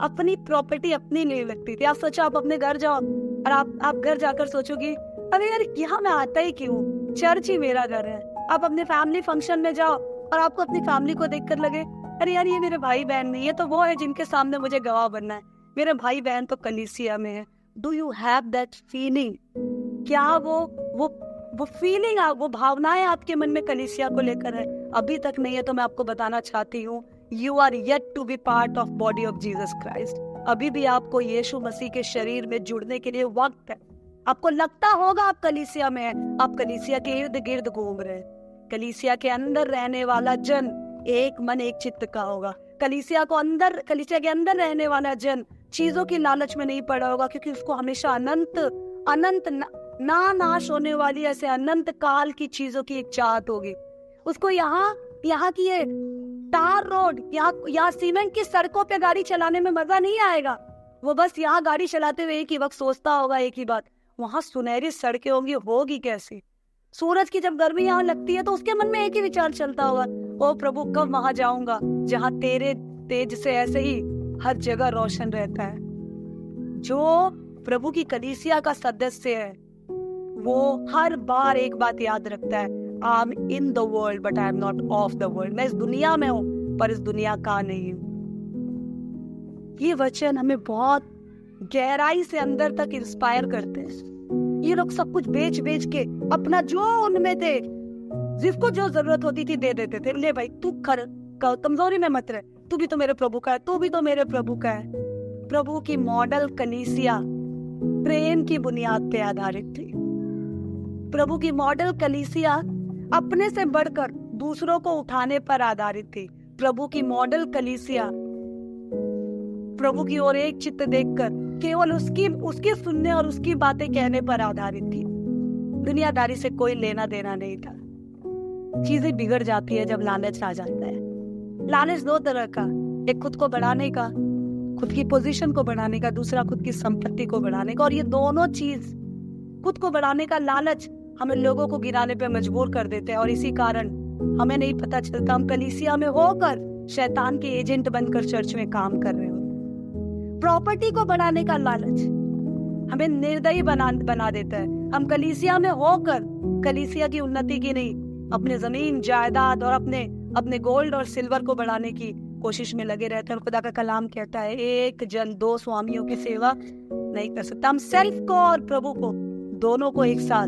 अपनी प्रॉपर्टी अपनी नहीं लगती थी। आप सोचो, आप अपने घर जाओ और आप घर जाकर सोचोगी अरे यार यहाँ मैं आता ही क्यों, चर्च ही मेरा घर है। आप अपने फैमिली फंक्शन में जाओ और आपको अपनी फैमिली को देखकर लगे अरे यार ये मेरे भाई बहन नहीं, ये तो वो है जिनके सामने मुझे गवाह बनना है। मेरे भाई बहन तो कलीसिया में है। Do you have that feeling? क्या वो फीलिंग, वो भावनाएं आपके मन में कलीसिया को लेकर है? अभी तक नहीं है तो मैं आपको बताना चाहती हूँ, you are yet to be part of body of Jesus Christ. अभी भी आपको यीशु मसीह के शरीर में जुड़ने के लिए वक्त है। आपको लगता होगा आप कलीसिया में हैं, आप कलीसिया के इर्द गिर्द घूम रहे हैं। कलीसिया के अंदर रहने वाला जन एक मन एक चित्त का होगा। कलीसिया के अंदर रहने वाला जन चीजों की लालच में नहीं पड़ा होगा, क्योंकि उसको हमेशा अनंत ना नाश होने वाली ऐसे अनंत काल की चीजों की एक चाहत होगी। उसको यहाँ की ये टार रोड, यहाँ सीमेंट की सड़कों पे गाड़ी चलाने में मजा नहीं आएगा। वो बस यहाँ गाड़ी चलाते हुए एक ही वक्त सोचता होगा एक ही बात, वहां सुनहरी सड़कें होंगी कैसी? सूरज की जब गर्मी यहाँ लगती है तो उसके मन में एक ही विचार चलता होगा, ओ प्रभु कब वहां जाऊंगा जहां तेरे तेज से ऐसे ही हर जगह रोशन रहता है। जो प्रभु की कलीसिया का सदस्य है वो हर बार एक बात याद रखता है, I am in the world but I am not of the world. मैं इस दुनिया में हूं पर इस दुनिया का नहीं हूं। ये वचन हमें बहुत गहराई से अंदर तक इंस्पायर करते हैं। ये लोग सब कुछ बेच बेच के अपना जो उनमें थे, जिसको जो जरूरत होती थी दे देते थे। ले भाई तू कमजोरी में मत रह, तू भी तो मेरे प्रभु का है, तू भी तो मेरे प्रभु का है। प्रभु की मॉडल कलीसिया प्रेम की बुनियाद पे आधारित थी। प्रभु की मॉडल कलीसिया अपने से बढ़कर दूसरों को उठाने पर आधारित थी। प्रभु की मॉडल कलीसिया प्रभु की ओर एक चित्त देखकर केवल उसकी सुनने और उसकी बातें कहने पर आधारित थी। दुनियादारी से कोई लेना देना नहीं था। चीजें बिगड़ जाती है जब लालच आ जाता है। लालच दो तरह का, एक खुद को बढ़ाने का, खुद की पोजीशन को बढ़ाने का, दूसरा खुद की संपत्ति को बढ़ाने का। और ये दोनों चीज, खुद को बढ़ाने का लालच हमें लोगों को गिराने पे मजबूर कर देते हैं और इसी कारण हमें नहीं पता चलता हम कलीसिया में होकर शैतान के एजेंट बनकर चर्च में काम कर रहे हो। प्रॉपर्टी को बढ़ाने का लालच हमें निर्दयी बना देता है। हम कलीसिया में होकर कलीसिया की उन्नति की नहीं, अपने जमीन जायदाद और अपने गोल्ड और सिल्वर को बढ़ाने की कोशिश में लगे रहते हैं। खुदा का कलाम कहता है एक जन दो स्वामियों की सेवा नहीं कर सकता। हम सेल्फ को और प्रभु को दोनों को एक साथ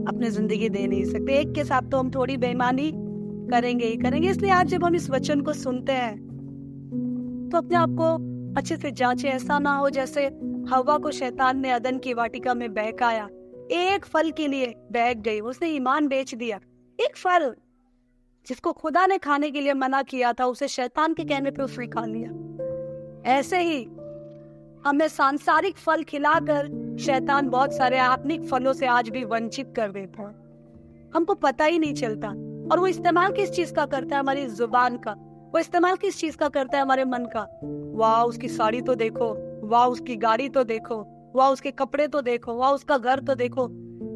अपनी जिंदगी दे नहीं सकते। एक के साथ तो हम थोड़ी बेईमानी करेंगे ही करेंगे। इसलिए आज जब हम इस वचन को सुनते हैं तो अपने आप को अच्छे से जांचे। ऐसा ना हो जैसे हवा को शैतान ने अदन की वाटिका में बहकाया, एक फल के लिए बहक गई, उसने ईमान बेच दिया। एक फल जिसको खुदा ने खाने के लिए मना किया था उसे शैतान के कहने पे उसने खा लिया। ऐसे ही हमें सांसारिक फल खिलाकर शैतान बहुत सारे आत्मिक फलों से आज भी वंचित कर देता है। हमको पता ही नहीं चलता। और वो इस्तेमाल किस चीज का करता है? हमारी जुबान का। वो इस्तेमाल किस चीज का करता है? हमारे मन का। वाह उसकी साड़ी तो देखो, वाह उसकी गाड़ी तो देखो, वाह उसके कपड़े तो देखो, वाह उसका घर तो देखो,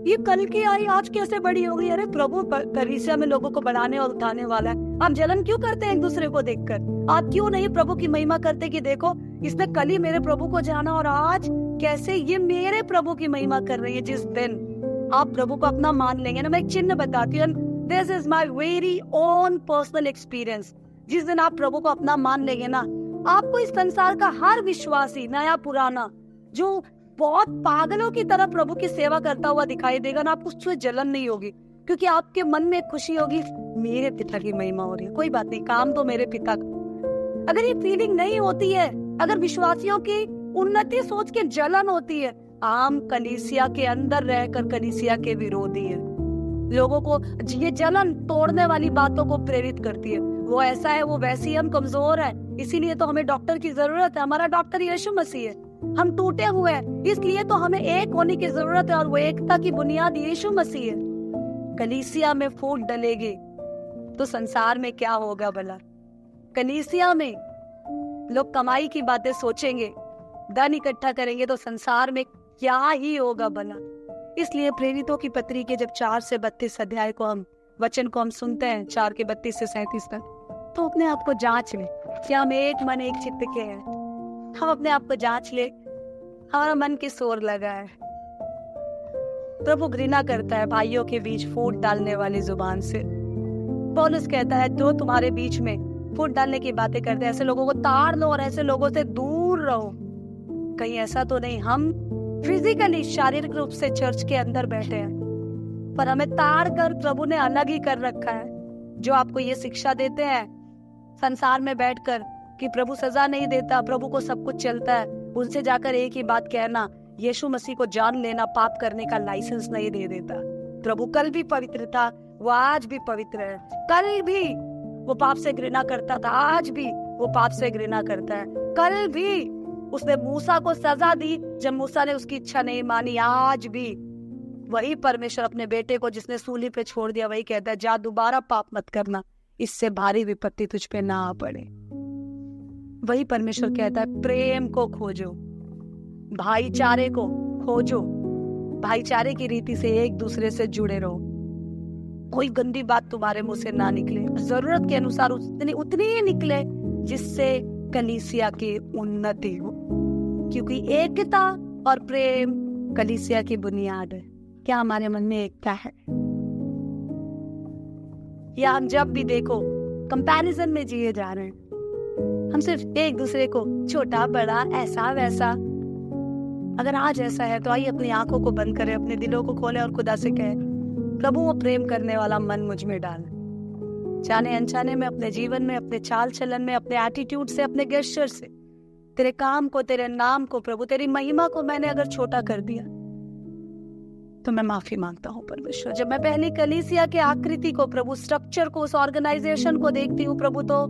ये कल की आई आज कैसे बड़ी हो गई। अरे प्रभु कलीसिया में लोगों को बढ़ाने और उठाने वाला है। आप जलन क्यों करते हैं एक दूसरे को देखकर? आप क्यों नहीं प्रभु की महिमा करते कि देखो इसने कल ही मेरे प्रभु को जाना और आज कैसे ये मेरे प्रभु की महिमा कर रही है। जिस दिन आप प्रभु को अपना मान लेंगे ना, मैं एक चिन्ह बताती हूँ, this is my very own personal experience. जिस दिन आप प्रभु को अपना मान लेंगे ना, आपको इस संसार का हर विश्वासी नया पुराना जो बहुत पागलों की तरह प्रभु की सेवा करता हुआ दिखाई देगा ना, आपको उससे जलन नहीं होगी, क्योंकि आपके मन में खुशी होगी मेरे पिता की महिमा हो रही है। कोई बात नहीं, काम तो मेरे पिता का। अगर ये फीलिंग नहीं होती है, अगर विश्वासियों की उन्नति सोच के जलन होती है, आम कलीसिया के अंदर रहकर कलीसिया के विरोधी है। लोगों को ये जलन तोड़ने वाली बातों को प्रेरित करती है। वो ऐसा है, वो वैसी, हम कमजोर है, इसीलिए तो हमें डॉक्टर की जरूरत है। हमारा डॉक्टर यीशु मसीह है। हम टूटे हुए हैं, इसलिए तो हमें एक होने की जरूरत है और वो एकता की बुनियाद यीशु मसीह है। कलीसिया में फूट डलेगी तो संसार में क्या होगा भला? कलीसिया में लोग कमाई की बातें सोचेंगे, धन इकट्ठा करेंगे तो संसार में क्या ही होगा भला? इसलिए प्रेरितों की पत्री के जब 4 से 32 अध्याय को हम वचन को हम सुनते हैं, 4 के 32 से 37 तक, तो अपने आप को जांच ले कि हम एक मन एक चित्त के हैं। हम अपने आप को जांच ले, हमारा मन किस ओर लगा है। प्रभु घृणा करता है भाइयों के बीच फूट डालने वाली जुबान से। पौलुस कहता है जो तुम्हारे बीच में फूट डालने की बातें करते हैं, ऐसे लोगों को ताड़ लो और ऐसे लोगों से दूर रहो। कहीं ऐसा तो नहीं हम फिजिकली शारीरिक रूप से चर्च के अंदर बैठे हैं पर हमें ताड़ कर प्रभु ने अलग ही कर रखा है। जो आपको ये शिक्षा देते हैं संसार में बैठकर कि प्रभु सजा नहीं देता, प्रभु को सब कुछ चलता है, उनसे जाकर एक ही बात कहना, यीशु मसीह को जान लेना पाप करने का लाइसेंस नहीं दे देता। प्रभु कल भी पवित्र था, वो आज भी पवित्र है। कल भी वो पाप से घृणा करता था, आज भी वो पाप से घृणा करता है। कल भी उसने मूसा को सजा दी जब मूसा ने उसकी इच्छा नहीं मानी, आज भी वही परमेश्वर अपने बेटे को जिसने सूली पे छोड़ दिया वही कहता है जा दोबारा पाप मत करना, इससे भारी विपत्ति तुझ पे ना आ पड़े। वही परमेश्वर कहता है प्रेम को खोजो, भाईचारे को खोजो, भाईचारे की रीति से एक दूसरे से जुड़े रहो। कोई गंदी बात तुम्हारे मुंह से ना निकले, जरूरत के अनुसार उतनी ही निकले जिससे कलीसिया की उन्नति हो, क्योंकि एकता और प्रेम कलीसिया की बुनियाद है। क्या हमारे मन में एकता है? या हम जब भी देखो कंपैरिजन में जिए जा रहे हैं, हम सिर्फ एक दूसरे को छोटा बड़ा ऐसा वैसा। अगर आज ऐसा है तो आइए अपनी आंखों को बंद करें, अपने दिलों को खोलें और खुदा से कहें, प्रभु वो प्रेम करने वाला मन मुझ में डाल, जाने अनजाने में, अपने जीवन में, अपने चाल चलन में, अपने एटीट्यूड से, अपने गेस्चर से, तेरे काम को, तेरे नाम को, प्रभु तेरी महिमा को मैंने अगर छोटा कर दिया तो मैं माफी मांगता हूँ परमेश्वर। जब मैं पहली कलीसिया के आकृति को, प्रभु स्ट्रक्चर को, उस ऑर्गेनाइजेशन को देखती हूँ प्रभु, तो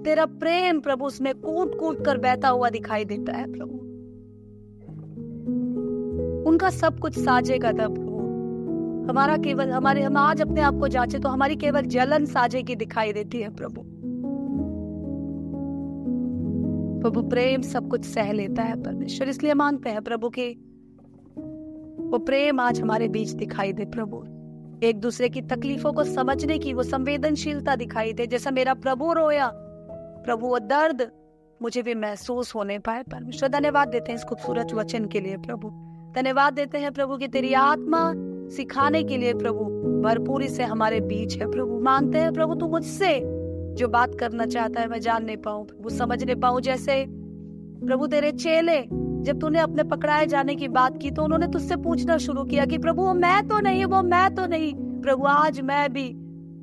तेरा प्रेम प्रभु उसमें कूट कूट कर बहता हुआ दिखाई देता है प्रभु। उनका सब कुछ साझेगा था प्रभु, हमारा केवल हम आज अपने आप को जांचे तो हमारी केवल जलन साझे की दिखाई देती है प्रभु। प्रभु प्रेम सब कुछ सह लेता है परमेश्वर, इसलिए मांगते हैं प्रभु कि वो प्रेम आज हमारे बीच दिखाई दे प्रभु। एक दूसरे की तकलीफों को समझने की वो संवेदनशीलता दिखाई दे, जैसा मेरा प्रभु रोया प्रभु, वो दर्द मुझे भी महसूस होने पाए परमेश्वर। धन्यवाद देते हैं इस खूबसूरत वचन के लिए प्रभु, धन्यवाद देते हैं प्रभु कि तेरी आत्मा सिखाने के लिए प्रभु भरपूरी से हमारे बीच है प्रभु। मांगते हैं प्रभु तू मुझसे जो बात करना चाहता है मैं जान नहीं पाऊं प्रभु, समझ नहीं पाऊं। जैसे प्रभु तेरे चेले जब तूने अपने पकड़ाए जाने की बात की तो उन्होंने तुझसे पूछना शुरू किया कि प्रभु वो मैं तो नहीं, वो मैं तो नहीं। प्रभु आज मैं भी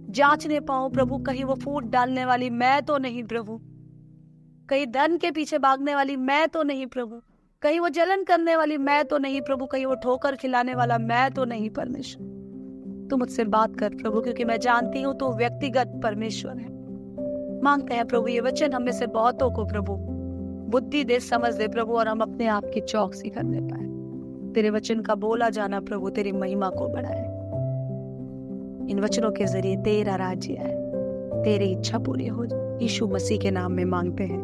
जांचने पाऊं प्रभु, कहीं वो फूट डालने वाली मैं तो नहीं प्रभु, कहीं धन के पीछे भागने वाली मैं तो नहीं प्रभु, कहीं वो जलन करने वाली मैं तो नहीं प्रभु, कहीं वो ठोकर खिलाने वाला मैं तो नहीं परमेश्वर। तू मुझसे बात कर प्रभु, क्योंकि मैं जानती हूँ तू व्यक्तिगत परमेश्वर है। मांगते हैं प्रभु ये वचन हमें से बहुतों को प्रभु बुद्धि दे, समझ दे प्रभु, और हम अपने आप की चौकसी करने पाए। तेरे वचन का बोला जाना प्रभु तेरी महिमा को बढ़ाए। इन वचनों के जरिए तेरा राज्य है, तेरी इच्छा पूरी हो। यीशु मसीह के नाम में मांगते हैं,